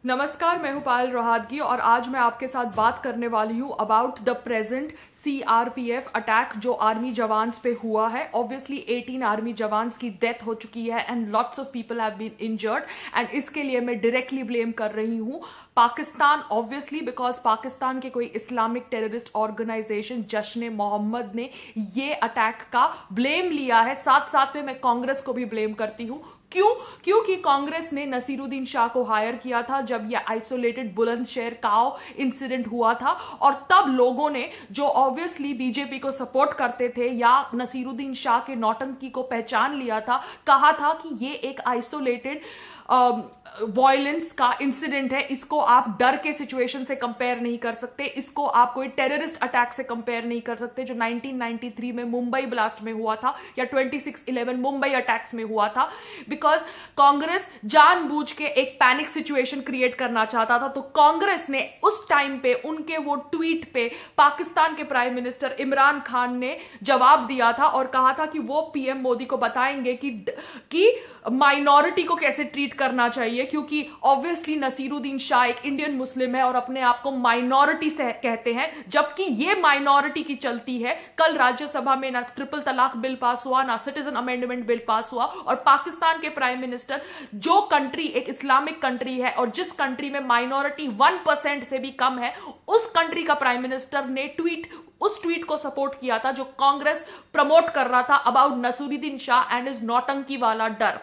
नमस्कार, मैं हूं पायल रोहातगी और आज मैं आपके साथ बात करने वाली हूं about the present CRPF attack जो आर्मी जवान्स पे हुआ है। ऑब्वियसली 18 आर्मी जवान्स की डेथ हो चुकी है and lots of people have been injured and इसके लिए मैं डायरेक्टली ब्लेम कर रही हूं पाकिस्तान, ऑब्वियसली बिकॉज पाकिस्तान के कोई इस्लामिक टेररिस्ट ऑर्गेनाइजेशन जश्न मोहम्मद ने ये अटैक का ब्लेम लिया है। साथ साथ में मैं कांग्रेस को भी ब्लेम करती हूं। क्योंकि कांग्रेस ने नसीरुद्दीन शाह को हायर किया था जब यह आइसोलेटेड बुलंदशहर काओ इंसिडेंट हुआ था और तब लोगों ने जो ऑब्वियसली बीजेपी को सपोर्ट करते थे या नसीरुद्दीन शाह के नौटंकी को पहचान लिया था, कहा था कि ये एक आइसोलेटेड वायलेंस का इंसिडेंट है, इसको आप डर के सिचुएशन से कंपेयर नहीं कर सकते, इसको आप कोई टेररिस्ट अटैक से कंपेयर नहीं कर सकते जो 1993 में मुंबई ब्लास्ट में हुआ था या 26/11 मुंबई अटैक्स में हुआ था। बिकॉज कांग्रेस जानबूझ के एक पैनिक सिचुएशन क्रिएट करना चाहता था। तो कांग्रेस ने उस टाइम पे उनके वो ट्वीट पे पाकिस्तान के प्राइम मिनिस्टर इमरान खान ने जवाब दिया था और कहा था कि वो पीएम मोदी को बताएंगे कि माइनॉरिटी को कैसे ट्रीट करना चाहिए, क्योंकि ऑब्वियसली नसीरुद्दीन शाह एक इंडियन मुस्लिम है और अपने आप को माइनॉरिटी से कहते हैं, जबकि ये माइनॉरिटी की चलती है। कल राज्यसभा में ना ट्रिपल तलाक बिल पास हुआ, ना सिटीजन अमेंडमेंट बिल पास हुआ और पाकिस्तान के प्राइम मिनिस्टर, जो कंट्री एक इस्लामिक कंट्री है और जिस कंट्री में माइनॉरिटी 1% से भी कम है, उस कंट्री का प्राइम मिनिस्टर ने उस ट्वीट को सपोर्ट किया था जो कांग्रेस प्रमोट कर रहा था about Naseeruddin Shah and is नौटंकी वाला डर।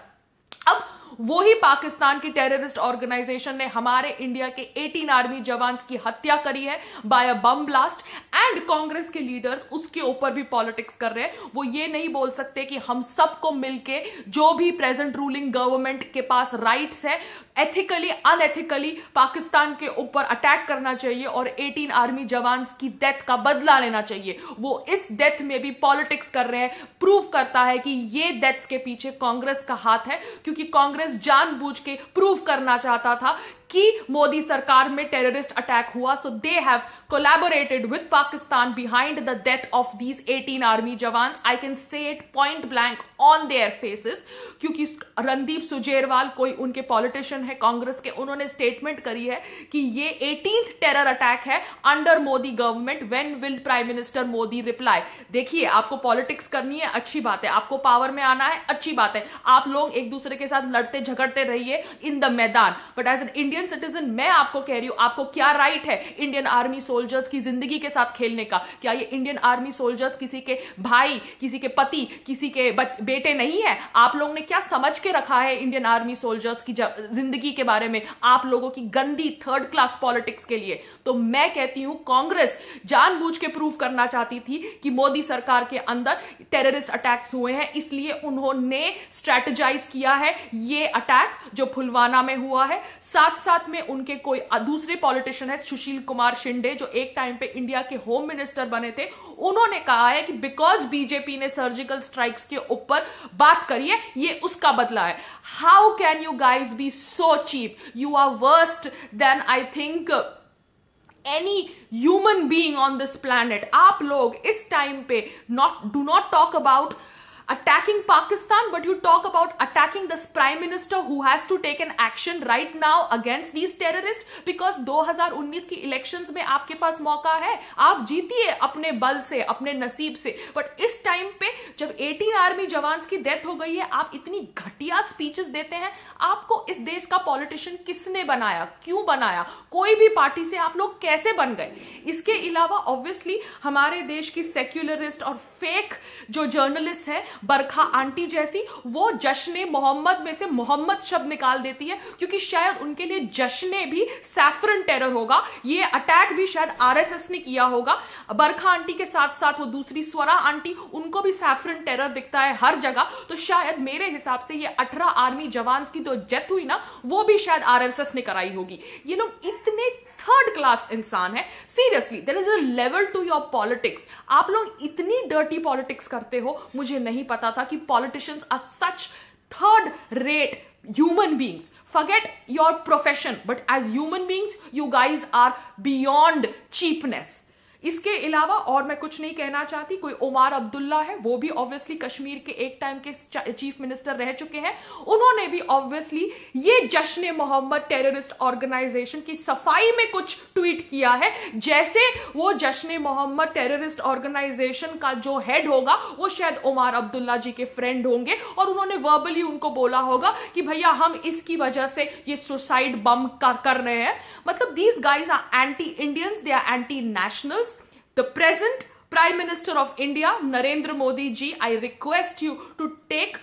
अब वही पाकिस्तान की टेररिस्ट ऑर्गेनाइजेशन ने हमारे इंडिया के 18 आर्मी जवान्स की हत्या करी है by a bomb blast and Congress के लीडर्स उसके ऊपर भी पॉलिटिक्स कर रहे हैं। वो ये नहीं बोल सकते कि हम सबको मिलके जो भी प्रेजेंट रूलिंग गवर्नमेंट के पास राइट्स है एथिकली अनएथिकली पाकिस्तान के ऊपर अटैक करना चाहिए और 18 आर्मी जवान्स की डेथ का बदला लेना चाहिए। वो इस डेथ में भी पॉलिटिक्स कर रहे हैं। प्रूव करता है कि ये डेथ्स के पीछे कांग्रेस का हाथ है, क्योंकि कांग्रेस जानबूझ के प्रूव करना चाहता था कि मोदी सरकार में टेररिस्ट अटैक हुआ। So they have collaborated with Pakistan behind the death of these 18 army jawans. I can say it point blank on their faces, क्योंकि रणदीप सुरजेवाला कोई उनके पॉलिटिशियन है कांग्रेस के, उन्होंने स्टेटमेंट करी है कि ये 18th टेरर अटैक है under Modi government. When will prime minister Modi reply? देखिए, आपको पॉलिटिक्स करनी है, अच्छी बात है, आपको पावर में आना है, अच्छी बात है, आप लोग एक दूसरे के साथ लड़ते झगड़ते रहिए in the maidan, but as an Indian citizen मैं आपको कह रही हूं, आपको क्या राइट है इंडियन आर्मी सोल्जर्स की जिंदगी के साथ खेलने का? क्या ये इंडियन आर्मी सोल्जर्स किसी के भाई, किसी के पति, किसी के बेटे नहीं है? आप लोगों ने क्या समझ के रखा है इंडियन आर्मी सोल्जर्स की जिंदगी के बारे में? आप लोगों की गंदी थर्ड क्लास पॉलिटिक्स के लिए। तो मैं कहती हूं कांग्रेस जानबूझ के प्रूव करना चाहती थी कि मोदी सरकार के अंदर टेररिस्ट अटैक्स हुए हैं, इसलिए उन्होंने स्ट्रेटेजाइज किया है ये अटैक जो पुलवामा में हुआ है। साथ साथ में उनके कोई दूसरे पॉलिटिशियन है सुशील कुमार शिंदे, जो एक टाइम पे इंडिया के होम मिनिस्टर बने थे, उन्होंने कहा है कि बिकॉज बीजेपी ने सर्जिकल स्ट्राइक्स के ऊपर बात करी है, ये उसका बदला है। How can you guys be so cheap? You are worst than I think any human being on this planet. आप लोग इस टाइम पे do not talk about attacking Pakistan, but you talk about attacking this prime minister who has to take an action right now against these terrorists, because 2019 की elections में आपके पास मौका है, आप जीतिए अपने बल से, अपने नसीब से। बट इस टाइम पे जब 18 आर्मी जवान्स की डेथ हो गई है, आप इतनी घटिया स्पीचेस देते हैं। आपको इस देश का पॉलिटिशियन किसने बनाया, क्यों बनाया? कोई भी पार्टी से आप लोग कैसे बन गए? इसके अलावा ऑब्वियसली हमारे देश की सेक्युलरिस्ट और फेक जो जर्नलिस्ट है बरखा आंटी जैसी, वो जश्न मोहम्मद में से मोहम्मद शब्द निकाल देती है, क्योंकि शायद उनके लिए जश्न भी सैफरन टेरर होगा। ये अटैक भी शायद आरएसएस ने किया होगा। बरखा आंटी के साथ साथ वो दूसरी स्वरा आंटी, उनको भी सैफरन टेरर दिखता है हर जगह। तो शायद मेरे हिसाब से ये 18 आर्मी जवान की तो डेथ हुई ना, वो भी शायद आरएसएस ने कराई होगी। ये लोग इतने थर्ड क्लास इंसान है। Seriously, there is a level to your politics. आप लोग इतनी डर्टी पॉलिटिक्स करते हो, मुझे नहीं पता था कि politicians are such third rate human beings. Forget your profession, but as human beings, you guys are beyond cheapness. इसके अलावा और मैं कुछ नहीं कहना चाहती। कोई उमर अब्दुल्ला है, वो भी ऑब्वियसली कश्मीर के एक टाइम के चीफ मिनिस्टर रह चुके हैं, उन्होंने भी ऑब्वियसली ये जश्न मोहम्मद टेररिस्ट ऑर्गेनाइजेशन की सफाई में कुछ ट्वीट किया है, जैसे वो जश्न मोहम्मद टेररिस्ट ऑर्गेनाइजेशन का जो हेड होगा वो शायद उमर अब्दुल्ला जी के फ्रेंड होंगे, और उन्होंने वर्बली उनको बोला होगा कि भैया हम इसकी वजह से ये सुसाइड बम कर रहे हैं। मतलब these guys are anti-Indians, they are anti-nationals. The present Prime Minister of India, Narendra Modi ji, I request you to take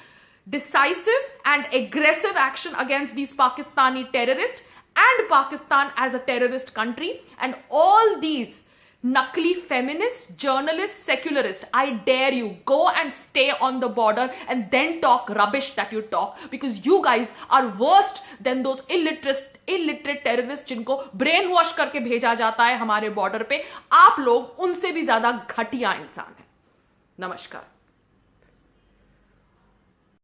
decisive and aggressive action against these Pakistani terrorists and Pakistan as a terrorist country, and all these Nakli feminists, journalists, secularists, I dare you, go and stay on the border and then talk rubbish that you talk, because you guys are worse than those illiterate terrorists जिनको brain wash करके भेजा जाता है हमारे border पे। आप लोग उनसे भी ज्यादा घटिया इंसान हैं। नमस्कार।